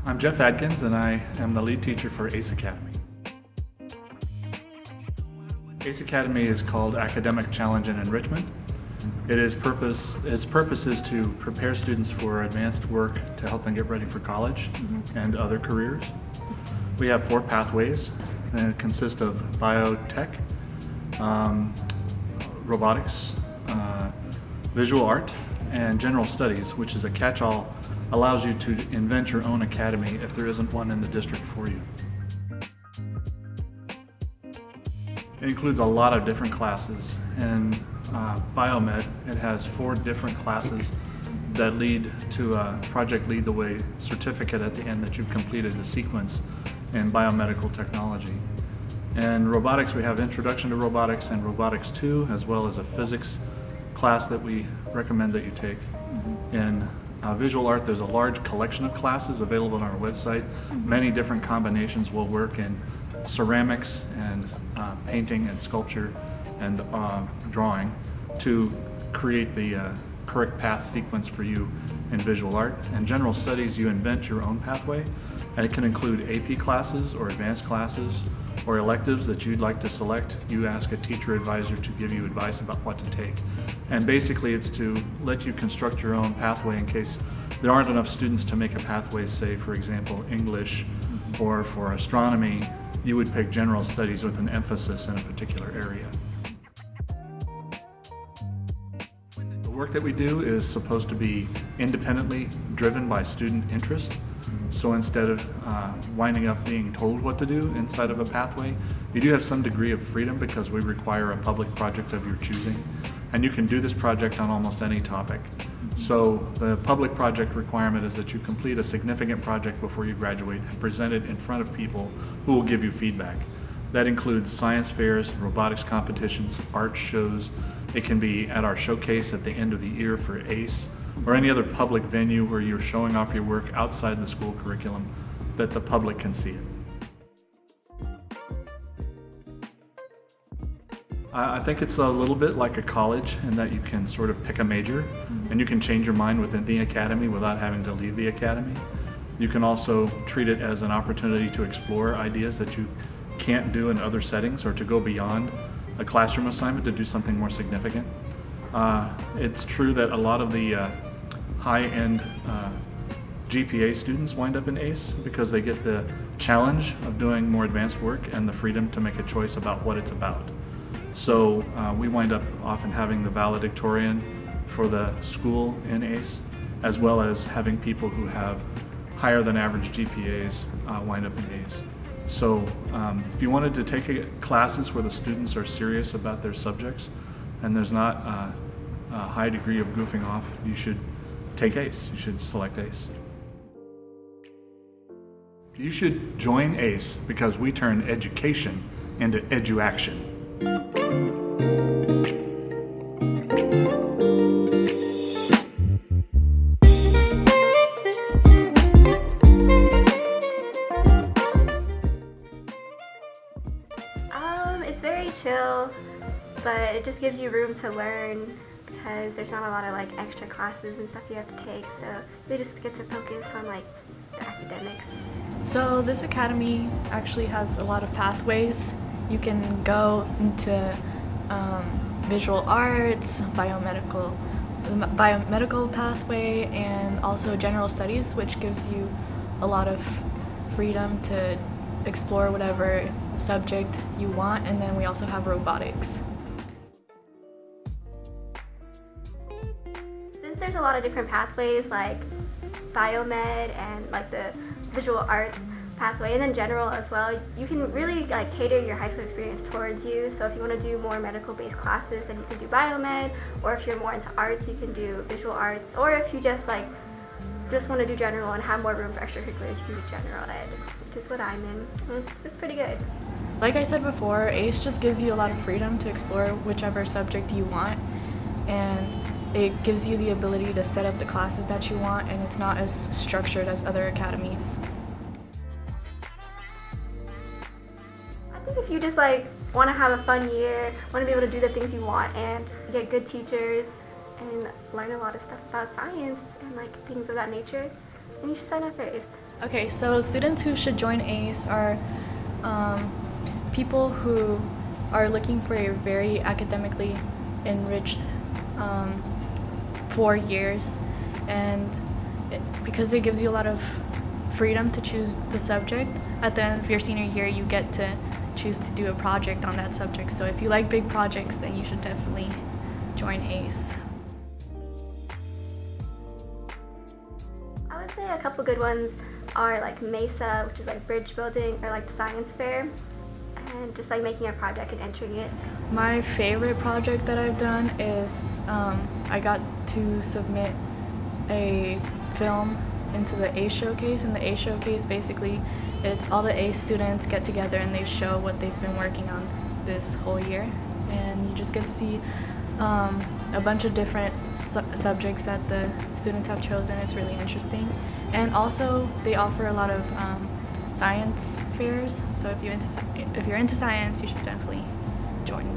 I'm Jeff Adkins, and I am the lead teacher for ACE Academy. ACE Academy is called Academic Challenge and Enrichment. Its purpose is to prepare students for advanced work to help them get ready for college and other careers. We have 4 pathways that consist of biotech, robotics, visual art, and general studies, which is a catch-all, allows you to invent your own academy if there isn't one in the district for you. It includes a lot of different classes. In biomed, it has 4 different classes that lead to a Project Lead the Way certificate at the end that you've completed the sequence in biomedical technology. In robotics, we have Introduction to Robotics and Robotics 2, as well as a physics class that we recommend that you take. In visual art, there's a large collection of classes available on our website. Many different combinations will work in ceramics and painting and sculpture and drawing to create the correct path sequence for you in visual art. In general studies, you invent your own pathway, and it can include AP classes or advanced classes or electives that you'd like to select. You ask a teacher advisor to give you advice about what to take. And basically it's to let you construct your own pathway in case there aren't enough students to make a pathway, say for example English, or for astronomy, you would pick general studies with an emphasis in a particular area. The work that we do is supposed to be independently driven by student interest. So instead of winding up being told what to do inside of a pathway, you do have some degree of freedom because we require a public project of your choosing. And you can do this project on almost any topic. So the public project requirement is that you complete a significant project before you graduate and present it in front of people who will give you feedback. That includes science fairs, robotics competitions, art shows. It can be at our showcase at the end of the year for ACE, or any other public venue where you're showing off your work outside the school curriculum that the public can see it. I think it's a little bit like a college in that you can sort of pick a major and you can change your mind within the academy without having to leave the academy. You can also treat it as an opportunity to explore ideas that you can't do in other settings, or to go beyond a classroom assignment to do something more significant. It's true that a lot of the high-end GPA students wind up in ACE because they get the challenge of doing more advanced work and the freedom to make a choice about what it's about. So we wind up often having the valedictorian for the school in ACE, as well as having people who have higher than average GPAs wind up in ACE. So if you wanted to take classes where the students are serious about their subjects and there's not a high degree of goofing off, you should take ACE. You should select ACE. You should join ACE because we turn education into edu-action. It's very chill, but it just gives you room to learn because there's not a lot of like extra classes and stuff you have to take, so you just get to focus on like the academics. So this academy actually has a lot of pathways. You can go into visual arts, biomedical pathway, and also general studies, which gives you a lot of freedom to explore whatever subject you want. And then we also have robotics. Since there's a lot of different pathways like biomed and like the visual arts pathway, and then general as well, you can really like cater your high school experience towards you. So if you want to do more medical based classes, then you can do biomed, or if you're more into arts, you can do visual arts, or if you just want to do general and have more room for extracurriculars, you can do general ed, which is what I'm in. It's pretty good. Like I said before, ACE just gives you a lot of freedom to explore whichever subject you want, and it gives you the ability to set up the classes that you want, and it's not as structured as other academies. I think if you just want to have a fun year, want to be able to do the things you want and get good teachers and learn a lot of stuff about science and things of that nature, then you should sign up for ACE. Okay, so students who should join ACE are people who are looking for a very academically enriched 4 years, and because it gives you a lot of freedom to choose the subject. At the end of your senior year, you get to choose to do a project on that subject. So if you like big projects, then you should definitely join ACE. I would say a couple good ones are like MESA, which is like bridge building, or like the science fair, and just like making a project and entering it. My favorite project that I've done is I got to submit a film into the ACE Showcase, and the ACE Showcase basically it's all the ACE students get together and they show what they've been working on this whole year, and you just get to see a bunch of different subjects that the students have chosen. It's really interesting, and also they offer a lot of science fairs, so if you're into science, you should definitely join.